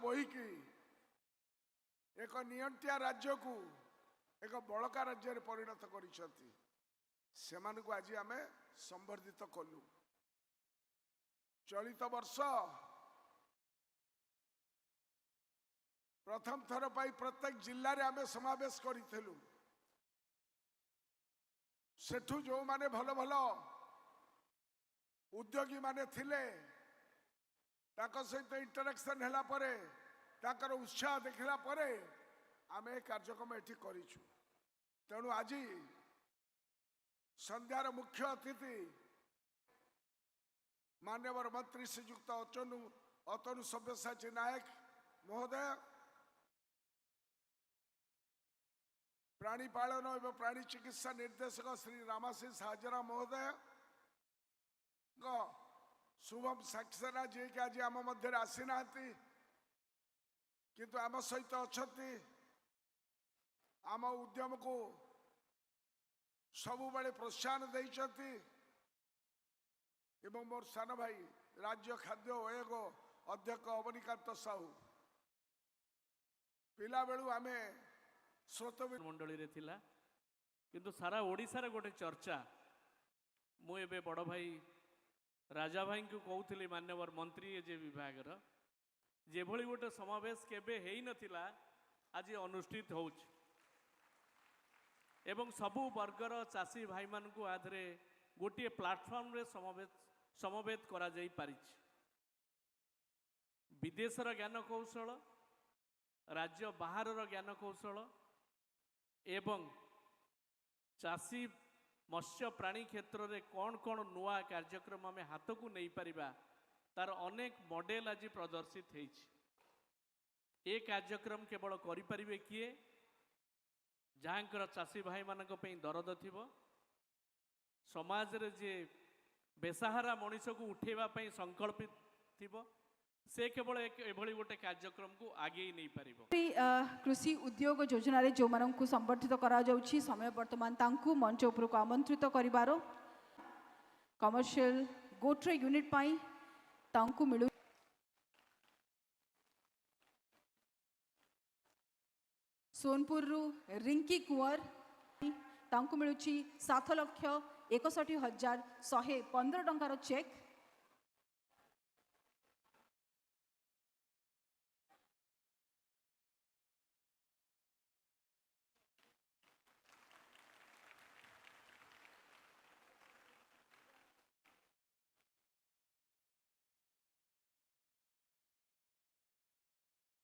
बोहिकी एक नियंटिया राज्य को एक बड़का राज्य परिणत करिसथि सेमान को आज आमे संवर्धित कलु। चलित वर्ष प्रथम थर पाई प्रत्येक जिल्ला रे आमे समावेश करिथेलु। सेठू जो माने भलो भलो उद्योगी माने थिले ताको सहित इंटरेक्शन हैला परे ताकर उत्साह देखला परे आमे कार्यक्रम एठी करिछु। तेणु आज संध्यार मुख्य अतिथि मान्यवर मंत्री श्रीयुक्त अतनु सब्यसाची नायक महोदय, प्राणीपालन एवं प्राणी चिकित्सा निर्देशक श्री रामाशीष हाजरा महोदय, शुभम सक्सेना जी के आज आम मध्य आसी ना किंतु आम सहित अच्छी आम उद्यम को सबु बड़े प्रोत्साहन देइछथि एवं मोर सान भाई राज्य खाद्य आयोग अध्यक्ष अवनीकांत साहू पिला बेलू आमे स्रोत मंडली रे थिला किंतु सारा ओडिसा रे गोटे चर्चा मु एबे बड़ भाई राजा भाई को कहूली मान्यवर मंत्री जे विभाग जे भली गोटे समावेश केबे हेई नथिला आज अनुष्ठित होउछ एवं सबु वर्गर चाषी भाई मान को आधरे गोटे प्लाटफॉर्म रे समवेत करा जाई पारिछ। विदेशर ज्ञान कौशल राज्य बाहर ज्ञान कौशल एवं चाषी मत्स्य प्राणी क्षेत्र में कौन कौन नुआ कार्यक्रम आम हाथ को नहीं पारिबा तार अनेक मॉडल आज प्रदर्शित होइछि। ए कार्यक्रम केवल करि परिबे किए जहाँकर चाषी भाई मानक पई दरद थिबो समाज रे जे बेसहारा मनीष को उठेबा पई संकल्पित थिबो से केवल एक एभली गोटे कार्यक्रम को आगे नहीं पारिबो। कृषि उद्योग योजना रे जो मानन को संवर्धित करा जाउछि समय वर्तमान तांकु मंच उपर को आमंत्रित करिवारो कमर्शियल गोट्रे यूनिट पाई तांकु मिलु सोनपुर रु रिंकी कुंवर तांकु मिलुछि 7,61,115 टंकार चेक।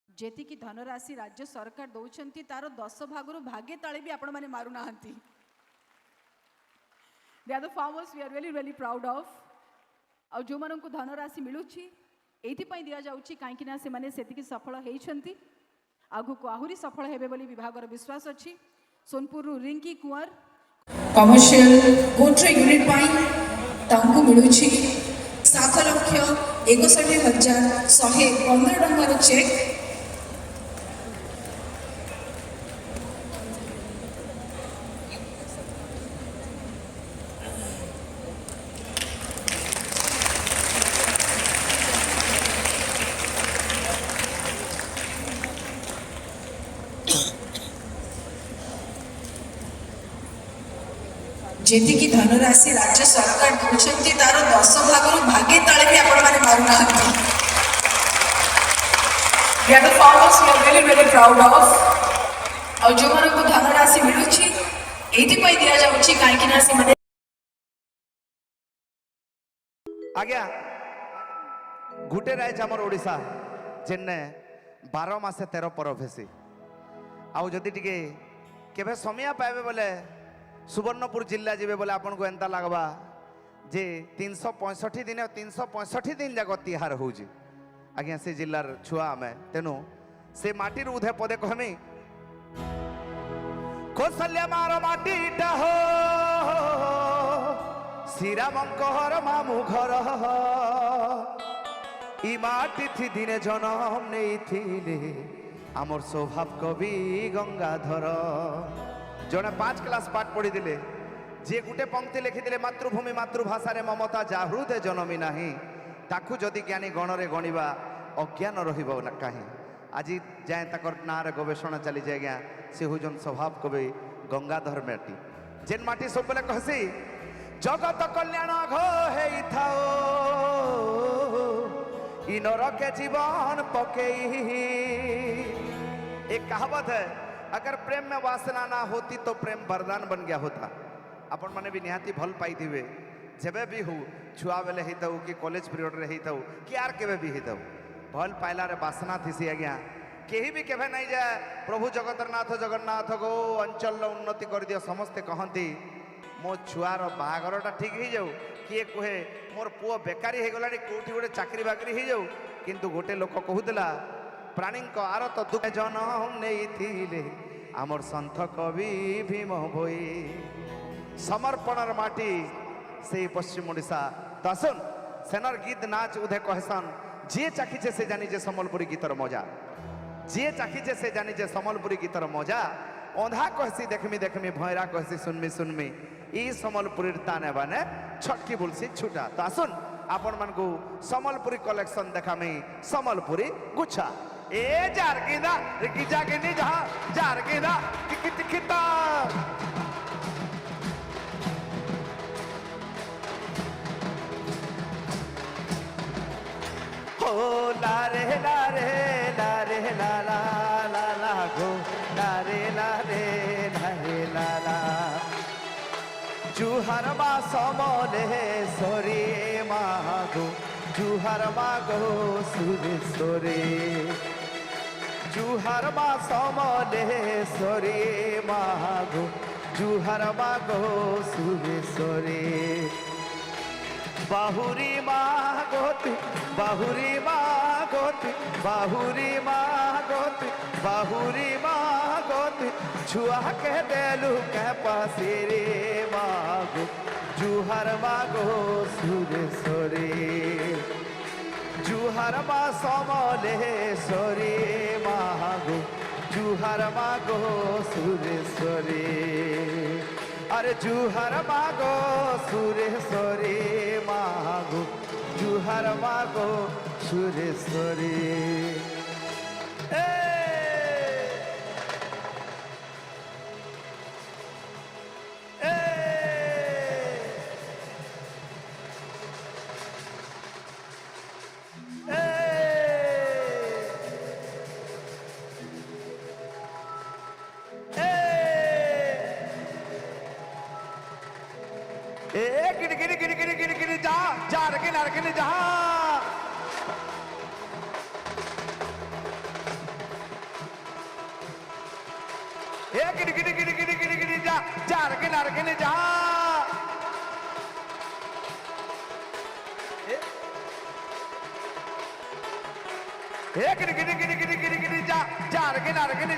जेति की धनराशि राज्य सरकार दौरान तार 10 भागरु भागे ताले भी आपण माने मारू नाहंती। They are the farmers we are really proud of। और जो मानन को धनराशि मिलुछि एथि पई दिया जाउछि काहे कि ना से माने सेति की सफल हेइछंती आगु को आहुरी सफल हेबे बोली विभागर विश्वास अछि। सोनपुर रु रिंकी कुंवर कमर्शियल गोट्रे यूनिट पाई तांकु मिलुछि 7,61,115 टंकार चेक। जेति की धनराशि राज्य सरकार दौरान तार 10 भागरु भागे ताले भी आपण माने मारू नाहंती। We are the farmers we are really proud of। और जो मानन को धनराशि मिलुछि एथि पई दिया जाउछि काहे कि ना से माने आज्ञा गुटे राज्य हमर ओडिसा जेने 12 मासे 13 परब हेसी आउ जदि टिके केबे समय पाइबे बोले सुवर्णपुर जिला जीवे बोले आपन को एंता लगवा जे 365 दिन 365 दिन जाक तिहार होउजी आज्ञा से जिलार छुआ आमे तेनु से माटीर उधे पदे कहमी कौशल्या मार माटीटा हो श्रीरामंकर मामू घर ई माटी थी दिने जन्म नहीं थिले आमर स्वभाव कवि गंगाधर जड़े 5 क्लास पाठ पढ़ी दिले जे गुटे पंक्ति लिखिदिले मातृभूमि मातृभाषा रे ममता जाहृदे जनमी नाही ताकू जदि ज्ञानी गणरे गणिबा अज्ञान रहिबो ना काहे আজি যায় তাকর নাঁরে গবেষণা চালিছে আজ্ঞা সে হচ্ছেন স্বভাব কবি গঙ্গাধর মাটি যেন মাটি সবুলে কহসি জগত কল্যাণ ঘো হেই থাও इ नरके जीवन पकई। एक कहावत है, अगर प्रेम में वासना ना होती तो प्रेम वरदान बन गया होता। अपन माने भी निहाती भल पाई दिवे जेबे भी हो छुआ बेले ही तो कि कॉलेज पीरियड रे ही तो कि यार केबे भी ही तो भल पाइला रे वासना थिसी आज्ञा केही भी केबे नहीं जाए प्रभु जगन्नाथ गो अंचल उन्नति कर दियो समस्ते कहती मो छुआर बाहागरटा ठीक ही जाऊ किए कहे मोर पुओ बेकारी हो गलानी कोठी गोटे चाकरी बाकरी हो जाऊ किंतु गोटे लोक कहूला प्राणी आर तो दुख जनम नहीं आमर सन्थ कवि भीम भोई समर्पणर माटी से पश्चिम ओडिशा तो आसुन सेनर गीत नाच उधे कहसन जी चाखीचे से जानीजे सम्बलपुरी गीतर मजा जी चाखीचे से जानीजे सम्बलपुरी गीतर मजा अंधा कहसी देखमी देखमी भैरा कहसी सुनमी सुनमी ई सम्बलपुरी ताने बाने छटकी बुलसी छुटा तो आसुन आपण मानकु सम्बलपुरी कलेक्शन देखामी सम्बलपुरी गुच्छा ए जारगिदा रिकिजा गिनी जहां जारगिदा टिकी टिकीता हो ला रे ला रे ला रे ला ला ला ला गो ला रे ला रे ला रे ला ला जुहर मा समले सोरे मागो जुहर मागो सुरेश्वरे जुहर मा समले सोरे मागो जुहर मागो सुरेश्वरे बाहुरी मागोती बाहुरी मागोती बाहुरी मागोती बाहुरी मागोती छुआ के देलू के पासिरे मागो जुहर मागो सुरेश्वरे जुहर मा समलेश्वरे मागो जुहर मागो सुरेश्वरे अरे जुहर मागो सुरेश्वरी मागो जुहर मागो सुरेश्वरी ए ए गिरी गिरी गिरी गिरी गिरी गिरी जा जा रखी जा गिरी गिरी गिरी गिरी गिरी गिरी जा जा रखी जा गिरी गिरी गिरी गिरी गिरी गिरी जा जा रखी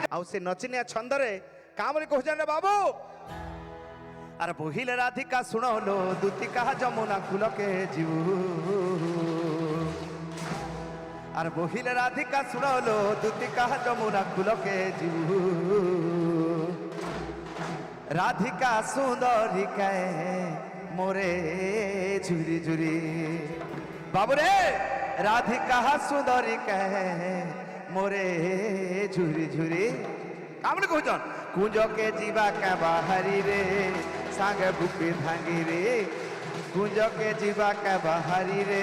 जा से नचिनिया छंदरे कामरे कह जाने बाबू अरे बोहिले राधिका सुनो लो दूतिका जमुना कुल के जीव अरे बोहिले राधिका सुनो लो दूतिका जमुना कुल के जीव राधिका सुंदरी कै मोरे झुरी झुरी बाबू रे राधिका सुंदरी कै मोरे झुरी झुरी काम कहन कुंज के जीवा के बाहरी रे सांगे भूपी धांगी रे कुंज के जीवा के बाहरी रे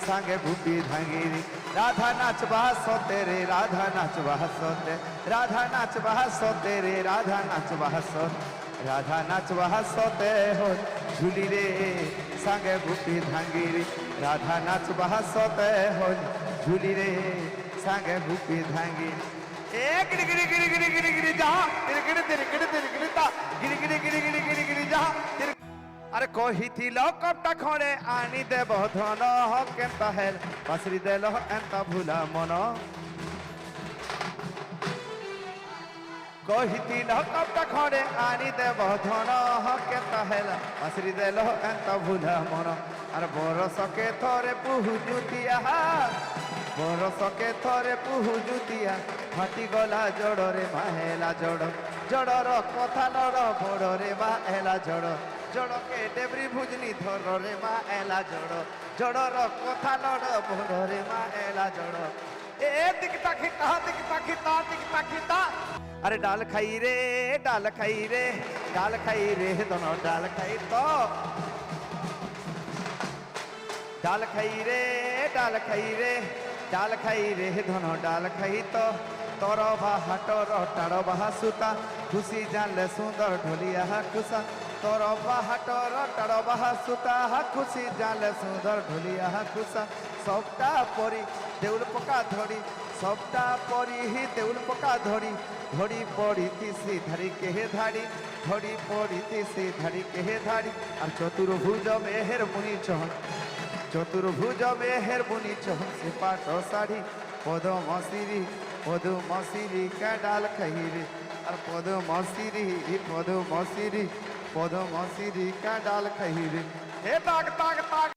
सांगे भूपी धांगी रे राधा नाचबा सोते रे राधा नाचबा सोते राधा नाचबा सोते रे राधा नाचबा सोते राधा नाचबा सोते हो झूली रे सांगे भूपी धांगी रे राधा नाचबा सोते हो झूली रे सांगे भूपी धांगी गिरी गिरी गिरी गिरी गिरी गिरी जा गिरी गिरी गिरी गिरी गिरी गिरी ता गिरी गिरी गिरी गिरी गिरी गिरी जा अरे कहिथिलो कपटा खड़े आनी देव धन केनता हेल पसरी देलो एंता भूला मन कहिथिलो कपटा खड़े आनी देव धन केनता हेल पसरी देलो एंता भूला मन अरे बरस के थरे पुहुजुतिया बरस के थरे पुहुजुतिया फाटी गला जड़ रे माहेला जड़ जड़र कथा लड़ बड़ रे माहेला जड़ जड़ के डेबरी भुजनी धर रे माहेला जड़ जड़र कथा लड़ बड़ रे माहेला जड़ ए दिखता खिता दिखता खिता दिखता खिता अरे डाल खाई रे डाल खाई रे डाल खाई रे दोनों डाल खाई तो डाल खाई रे डाल खाई रे डाल खाई रे दोनों डाल खाई तो तोर बाहाटर टाड़ बाहा सुता खुशी जानले सुंदर ढोलिया खुशा तोर बाहाटर टाड़ बाहा सुता खुशी जानले सुंदर ढोलिया खुशा सबटा परी देउल पका धड़ी सबटा परी ही देउल पका धड़ी धड़ी पड़ी तीसरी धड़ी के धाड़ी धड़ी पड़ी तीसरी धड़ी के धाड़ी और चतुर्भुज मेहर मुनि चहन चतुर्भुज मेहर मुनि चहन से पाट साड़ी पदम सिरी का डाल खहीरे और पदम सिरी का डाल खहीरे हे ताक ताक ताक